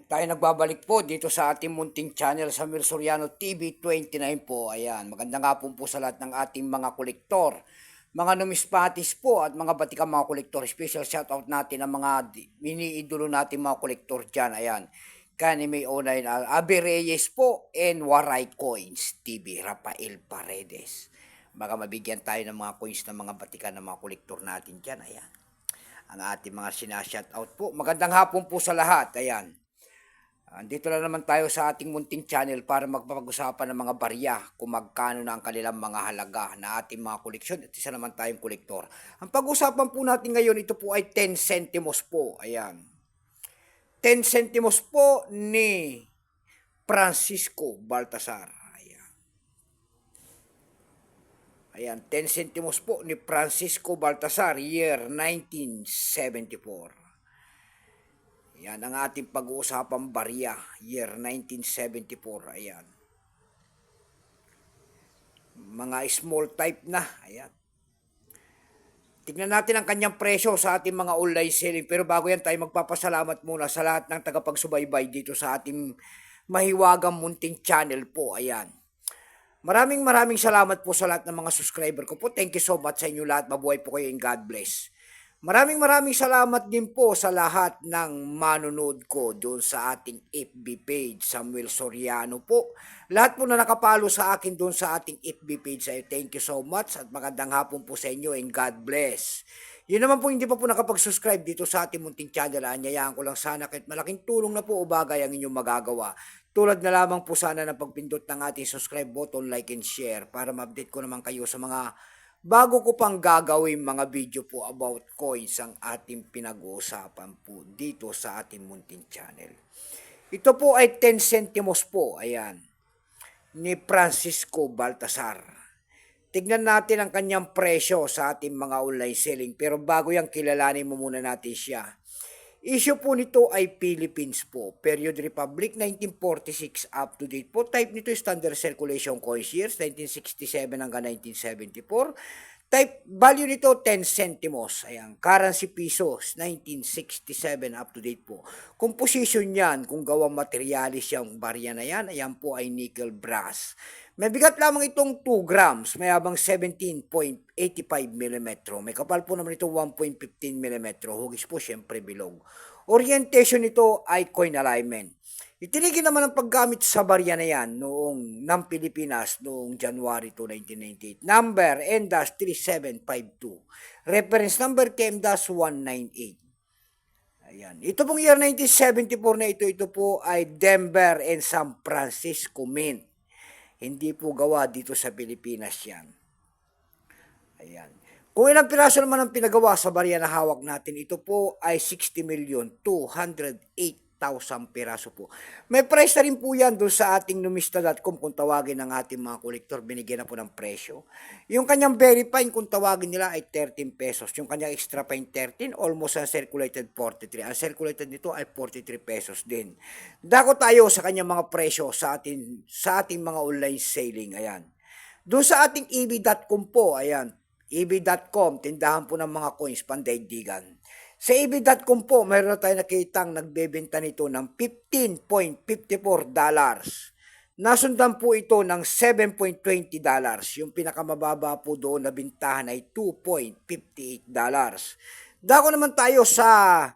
Tayo nagbabalik po dito sa ating munting channel sa Mil Soriano TV 29 po. Ayan, maganda nga po sa lahat ng ating mga kolektor, mga numismatis po at mga batikang mga kolektor. Special shoutout natin ang mga iniidolo natin mga kolektor dyan. Ayan, Kanime Onay Abi Reyes po and Waray Coins TV, Rafael Paredes. Baka mabigyan tayo ng mga coins ng mga batikan ng mga kolektor natin dyan. Ayan, ang ating mga sinashoutout po. Magandang hapon po sa lahat. Ayan. Andito na naman tayo sa ating munting channel para magpapag-usapan ng mga barya kung magkano na ang kanilang mga halaga na ating mga koleksyon at isa naman tayong kolektor. Ang pag-usapan po natin ngayon, ito po ay 10 centimos po. Ayan. 10 centimos po ni Francisco Baltasar. Ayan. Ayan, 10 centimos po ni Francisco Baltasar, year 1974. Yan ang ating pag-uusapang barya, year 1974. Ayan. Mga small type na. Ayan. Tignan natin ang kanyang presyo sa ating mga online selling. Pero bago yan tayo magpapasalamat muna sa lahat ng tagapagsubaybay dito sa ating mahiwagang munting channel po. Ayan. Maraming salamat po sa lahat ng mga subscriber ko po. Thank you so much sa inyo lahat. Mabuhay po kayo and God bless. Maraming salamat din po sa lahat ng manonood ko doon sa ating FB page, Samuel Soriano po. Lahat po na nakapalo sa akin doon sa ating FB page, thank you so much at magandang hapon po sa inyo and God bless. Yun naman po hindi pa po nakapag-subscribe dito sa ating munting channel, anyayaan ko lang sana kahit malaking tulong na po o bagay ang inyong magagawa. Tulad na lamang po sana ng pagpindot ng ating subscribe button, like and share para ma-update ko naman kayo sa mga bago ko pang gagawin mga video po about coins ang ating pinag-uusapan po dito sa ating munting channel. Ito po ay 10 centimos po, ayan, ni Francisco Baltasar. Tignan natin ang kanyang presyo sa ating mga online selling. Pero bago yan, kilalanin mo muna natin siya. Issue po nito ay Philippines po. Period Republic 1946 up to date po. Type nito is standard circulation coins years 1967 hanggang 1974. Type value nito 10 centimos. Ayan, currency pesos 1967 up to date po. Composition niyan kung gawang materialis yung barya na yan. Ayan po ay nickel brass. May bigat lamang itong 2 grams, may habang 17.85 mm. May kapal po naman ito 1.15 mm. Hugis po syempre bilog. Orientation nito ay coin alignment. Itinigil naman ang paggamit sa barya na yan noong ng Pilipinas noong January 2, 1998. Number N-3752. Reference number KM-198. Ayan. Ito pong year 1974 na ito po ay Denver and San Francisco Mint. Hindi po gawa dito sa Pilipinas yan. Ayan. Kung ilang piraso naman ang pinagawa sa barya na hawak natin, ito po ay 60,208,000 piraso po. May price na rin po yan doon sa ating numista.com kung tawagin ng ating mga kolektor, binigyan na po ng presyo. Yung kanyang very fine kung tawagin nila ay 13 pesos. Yung kanyang extra fine 13, almost uncirculated 43. Uncirculated nito ay 43 pesos din. Dako tayo sa kanyang mga presyo sa ating mga online selling. Ayan. Doon sa ating eb.com po, ayan. eb.com, tindahan po ng mga coins pandaigdigan. Sa eb.com po, mayroon na tayo nakitang nagbebenta nito ng $15.54. Nasundan po ito ng $7.20. Yung pinakamababa po doon na bintahan ay $2.58. Dako naman tayo sa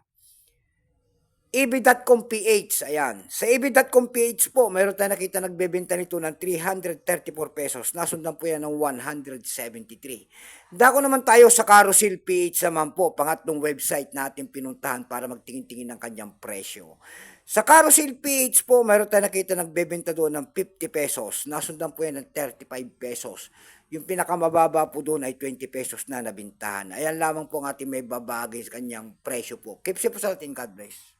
eb.com PH. Ayan. Sa eb.com PH po, mayroon tayo nakita nagbebenta nito ng 334 pesos. Nasundan po yan ng 173. Dako naman tayo sa Carousel PH naman po, pangatlong website natin pinuntahan para magtingin-tingin ng kanyang presyo. Sa Carousel PH po, mayroon tayo nakita nagbebenta doon ng 50 pesos. Nasundan po yan ng 35 pesos. Yung pinakamababa po doon ay 20 pesos na nabintahan. Ayan lamang po ang ating may babagay sa kanyang presyo po. Keep safe po sa ating. God bless.